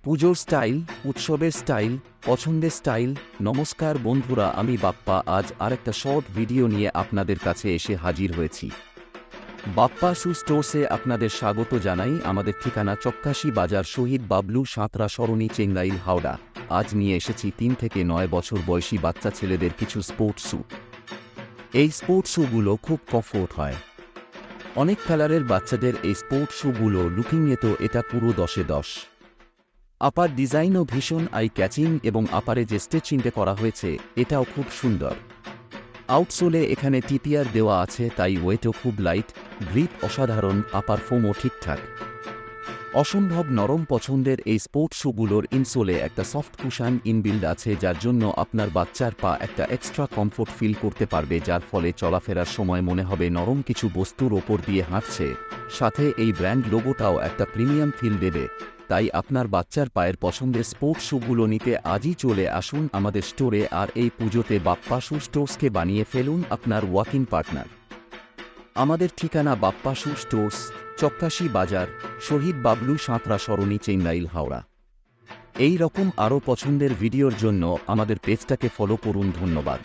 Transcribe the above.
পুজোর স্টাইল, উৎসবের স্টাইল, পছন্দের স্টাইল। নমস্কার বন্ধুরা, আমি বাপ্পা আজ আরেকটা শর্ট ভিডিও নিয়ে আপনাদের কাছে এসে হাজির হয়েছি। বাপ্পা শু স্টোর্সে আপনাদের স্বাগত জানাই। আমাদের ঠিকানা চক্কাশি বাজার, শহীদ বাবলু সাঁতরা সরণি, চেঙ্গাইল, হাওড়া। আজ নিয়ে এসেছি 3 থেকে 9 বছর বয়সী বাচ্চা ছেলেদের কিছু স্পোর্টস শ্যু। এই স্পোর্টস শ্যুগুলো খুব কমফোর্ট হয়। অনেক কালারের বাচ্চাদের এই স্পোর্টস শ্যুগুলো লুকিংয়ে তো এটা পুরো 10-এ 10। আপার ডিজাইনও ভীষণ আই ক্যাচিং এবং আপারে যে স্টিচিংটা করা হয়েছে এটাও খুব সুন্দর। আউটসোলে এখানে টিপিআর দেওয়া আছে, তাই ওয়েটও খুব লাইট, গ্রিপ অসাধারণ, আপার ফোমও ঠিকঠাক। অসম্ভব নরম পছন্দের এই স্পোর্টস শ্যুগুলোর ইনসোলে একটা সফট কুশন ইনবিল্ড আছে, যার জন্য আপনার বাচ্চার পা একটা এক্সট্রা কমফোর্ট ফিল করতে পারবে, যার ফলে চলাফেরার সময় মনে হবে নরম কিছু বস্তুর ওপর দিয়ে হাঁটছে। সাথে এই ব্র্যান্ড লোগোটাও একটা প্রিমিয়াম ফিল দেবে। তাই আপনার বাচ্চার পায়ের পছন্দের স্পোর্টস শ্যুগুলো নিতে আজই চলে আসুন আমাদের স্টোরে, আর এই পুজোতে বাপ্পা শু স্টোর্সকে বানিয়ে ফেলুন আপনার ওয়াকিং পার্টনার। আমাদের ঠিকানা বাপ্পা শু স্টোর্স, চক্কাশি বাজার, শহীদ বাবলু সাঁতরা সরণি, চেঙ্গাইল, হাওড়া। এই রকম আরও পছন্দের ভিডিওর জন্য আমাদের পেজটাকে ফলো করুন। ধন্যবাদ।